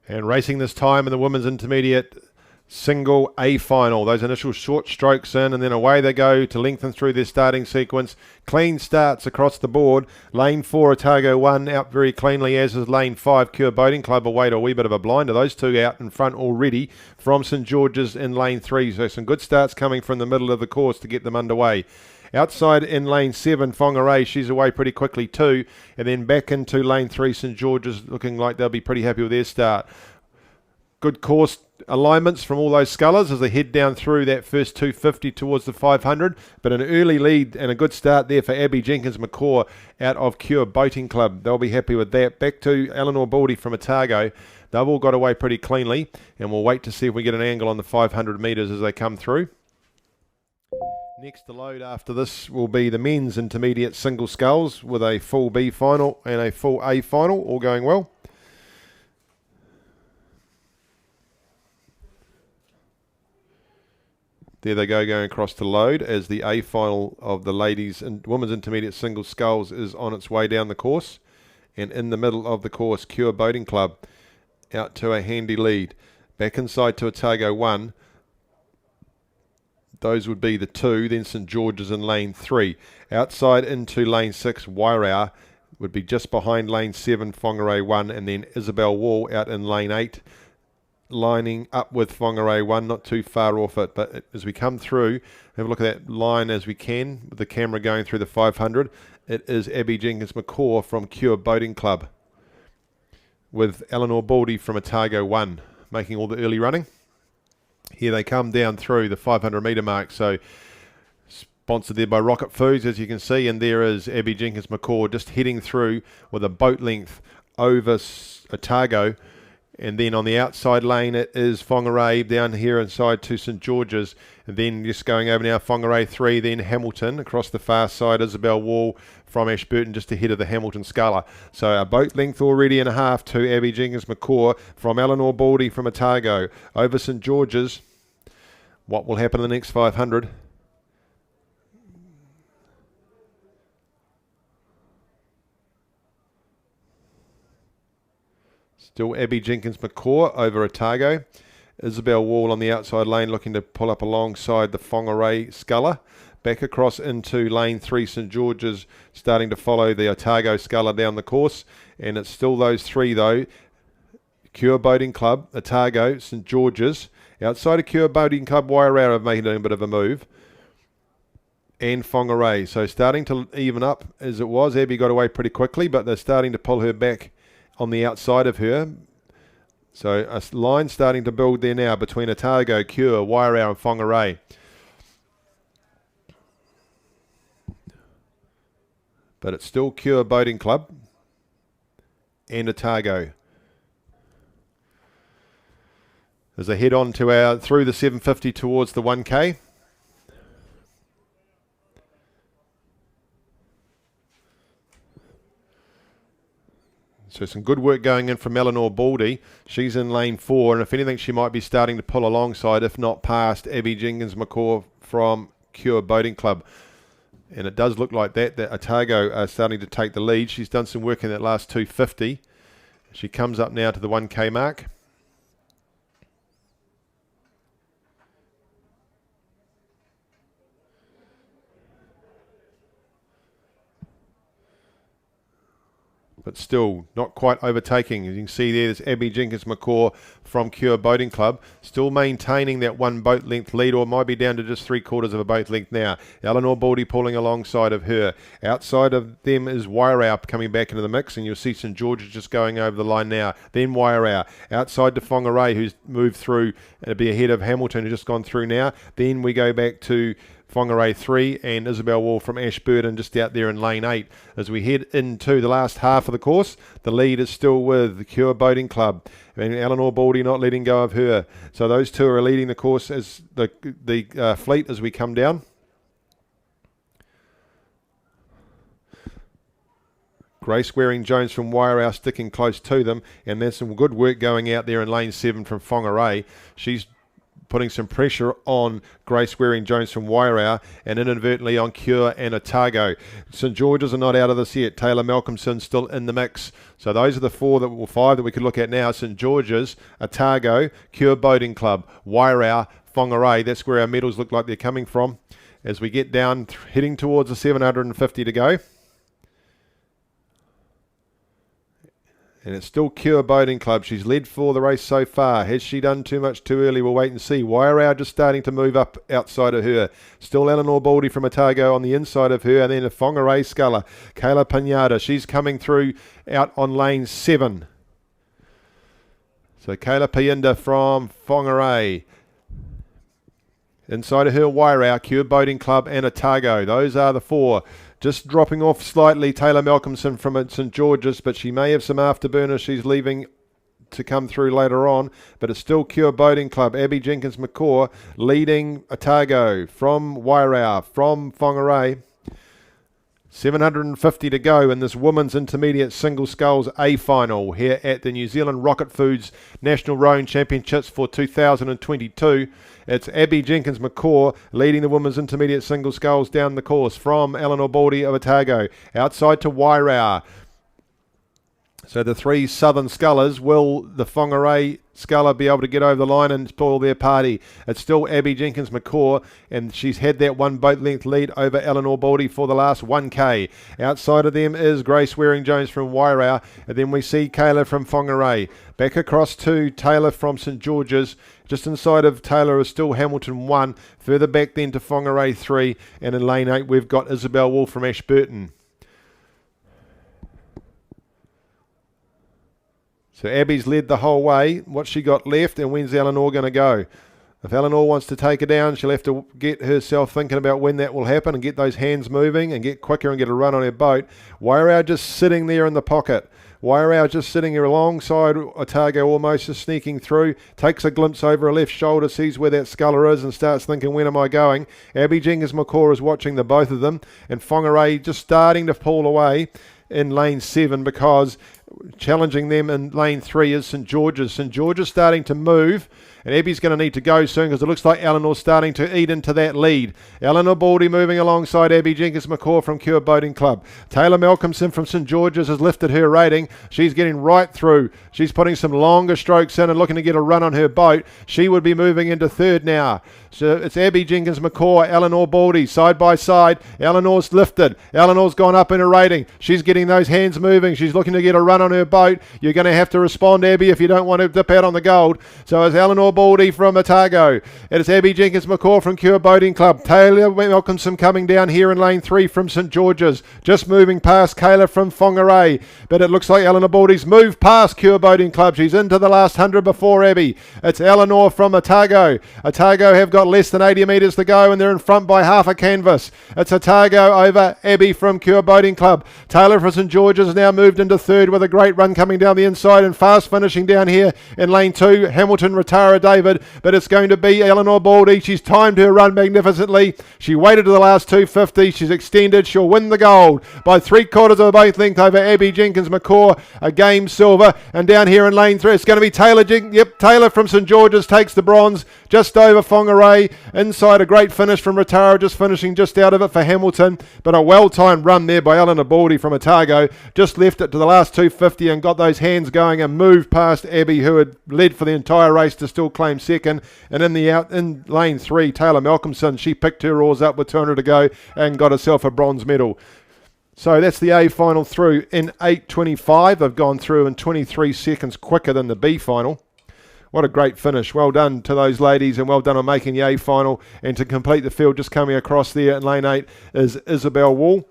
And racing this time in the women's intermediate single A final. Those initial short strokes in, and then away they go to lengthen through their starting sequence. Clean starts across the board. Lane 4, Otago 1 out very cleanly, as is lane 5, Cure Boating Club, away to a wee bit of a blinder. Those two out in front already from St George's in lane 3. So some good starts coming from the middle of the course to get them underway. Outside in lane 7, Whangarei, she's away pretty quickly too. And then back into lane 3, St George's, looking like they'll be pretty happy with their start. Good course alignments from all those scullers as they head down through that first 250 towards the 500, but an early lead and a good start there for Abby Jenkins McCaw out of Cure Boating Club. They'll be happy with that. Back to Eleanor Baldy from Otago. They've all got away pretty cleanly, and we'll wait to see if we get an angle on the 500 metres as they come through. Next to load after this will be the men's intermediate single sculls with a full B final and a full A final, all going well. There they go, going across to load as the A final of the ladies and women's intermediate single sculls is on its way down the course. And in the middle of the course, Cure Boating Club out to a handy lead. Back inside to Otago 1. Those would be the 2, then St George's in lane 3. Outside into lane 6, Wairau would be just behind lane 7, Whangarei 1, and then Isabel Wall out in lane 8. Lining up with Whangarei 1, not too far off it, but as we come through, have a look at that line as we can, with the camera going through the 500. It is Abby Jenkins McCaw from Cure Boating Club, with Eleanor Baldy from Otago 1, making all the early running. Here they come down through the 500 metre mark, so sponsored there by Rocket Foods, as you can see, and there is Abby Jenkins McCaw just heading through with a boat length over Otago. And then on the outside lane, it is Whangarei down here inside to St George's. And then just going over now, Whangarei 3, then Hamilton. Across the far side, Isabel Wall from Ashburton, just ahead of the Hamilton sculler. So a boat length already and a half to Abby Jenkins McCaw from Eleanor Baldy from Otago. Over St George's. What will happen in the next 500? Still Abby Jenkins McCaw over Otago. Isabel Wall on the outside lane looking to pull up alongside the Whangarei sculler. Back across into lane 3, St George's starting to follow the Otago sculler down the course. And it's still those three though. Cure Boating Club, Otago, St George's. Outside of Cure Boating Club, Wairau have made a bit of a move. And Whangarei. So starting to even up as it was. Abby got away pretty quickly, but they're starting to pull her back on the outside of her. So a line starting to build there now between Otago, Cure, Wairau and Whangarei. But it's still Cure Boating Club and Otago. As they head on to through the 750 towards the 1K. So some good work going in from Eleanor Baldy. She's in lane 4, and if anything, she might be starting to pull alongside, if not past, Abby Jenkins McCaw from Cure Boating Club. And it does look like that Otago are starting to take the lead. She's done some work in that last 250. She comes up now to the 1K mark. But still not quite overtaking. As you can see there's Abby Jenkins McCaw from Cure Boating Club, still maintaining that one boat length lead, or might be down to just 3/4 of a boat length now. Eleanor Baldy pulling alongside of her. Outside of them is Wairau coming back into the mix, and you'll see St George's just going over the line now. Then Wairau. Outside to Whangarei, who's moved through and be ahead of Hamilton, who's just gone through now. Then we go back to Whangarei 3 and Isabel Wall from Ashburton just out there in lane 8. As we head into the last half of the course, the lead is still with the Cure Boating Club and Eleanor Baldy not letting go of her. So those two are leading the course as the fleet as we come down. Grace Waring-Jones from Wairau sticking close to them, and there's some good work going out there in lane 7 from Whangarei. She's putting some pressure on Grace Waring-Jones from Wairau and inadvertently on Cure and Otago. St George's are not out of this yet. Taylor Malcolmson still in the mix. So those are the five that we could look at now. St George's, Otago, Cure Boating Club, Wairau, Whangarei. That's where our medals look like they're coming from. As we get down, heading towards the 750 to go. And it's still Cure Boating Club. She's led for the race so far. Has she done too much too early? We'll wait and see. Wairau just starting to move up outside of her. Still Eleanor Baldy from Otago on the inside of her. And then a Whangarei sculler, Kayla Pinata. She's coming through out on lane 7. So Kayla Pinata from Whangarei. Inside of her, Wairau, Cure Boating Club and Otago. Those are the 4. Just dropping off slightly, Taylor Malcolmson from St George's, but she may have some afterburners she's leaving to come through later on. But it's still Cure Boating Club. Abby Jenkins-McCaw leading Otago from Wairau, from Whangarei. 750 to go in this women's intermediate single sculls A final here at the New Zealand Rocket Foods National Rowing Championships for 2022. It's Abby Jenkins-McCaw leading the women's intermediate single sculls down the course from Eleanor Baldy of Otago. Outside to Wairau. So the 3 southern scullers, will the Whangarei sculler be able to get over the line and spoil their party? It's still Abby Jenkins-McCaw, and she's had that 1 boat length lead over Eleanor Baldy for the last 1K. Outside of them is Grace Waring-Jones from Wairau, and then we see Kayla from Whangarei. Back across to Taylor from St George's. Just inside of Taylor is still Hamilton 1. Further back then to Whangarei 3, and in lane 8 we've got Isabel Wall from Ashburton. So Abby's led the whole way. What's she got left, and when's Eleanor going to go? If Eleanor wants to take her down, she'll have to get herself thinking about when that will happen and get those hands moving and get quicker and get a run on her boat. Wairau just sitting there in the pocket. Wairau just sitting here alongside Otago, almost just sneaking through. Takes a glimpse over her left shoulder, sees where that sculler is and starts thinking, when am I going? Abby Jenkins-McCaw is watching the both of them, and Whangarei just starting to pull away in lane 7 because challenging them in lane 3 is St George's. St George's starting to move, and Abby's going to need to go soon because it looks like Eleanor's starting to eat into that lead. Eleanor Baldy moving alongside Abby Jenkins-McCaw from Cure Boating Club. Taylor Malcolmson from St George's has lifted her rating. She's getting right through. She's putting some longer strokes in and looking to get a run on her boat. She would be moving into 3rd now. So it's Abby Jenkins-McCaw, Eleanor Baldy, side by side. Eleanor's lifted. Eleanor's gone up in her rating. She's getting those hands moving. She's looking to get a run on her boat. You're going to have to respond, Abby, if you don't want to dip out on the gold. So it's Eleanor Baldy from Otago. It is Abby Jenkins-McCaw from Cure Boating Club. Taylor Malcolmson coming down here in lane 3 from St George's. Just moving past Kayla from Whangarei. But it looks like Eleanor Baldy's moved past Cure Boating Club. She's into the last 100 before Abby. It's Eleanor from Otago. Otago have got less than 80 metres to go, and they're in front by half a canvas. It's Otago over Abby from Cure Boating Club. Taylor from St George's has now moved into 3rd with a great run coming down the inside and fast finishing down here in lane 2. Hamilton, Ratara David, but it's going to be Eleanor Baldy. She's timed her run magnificently. She waited to the last 250. She's extended. She'll win the gold by 3/4 of a boat length over Abby Jenkins-McCaw, a game silver. And down here in lane 3, it's going to be Taylor. Taylor from St George's takes the bronze just over Whangarei. Inside a great finish from Ratara, just finishing just out of it for Hamilton. But a well-timed run there by Eleanor Baldy from Otago. Just left it to the last 250 and got those hands going and moved past Abby, who had led for the entire race, to still claim 2nd. And in lane 3, Taylor Malcolmson, she picked her oars up with 200 to go and got herself a bronze medal. So that's the A final through in 8:25. They've gone through in 23 seconds quicker than the B final. What a great finish. Well done to those ladies, and well done on making the A final. And to complete the field, just coming across there in lane 8 is Isabel Wall.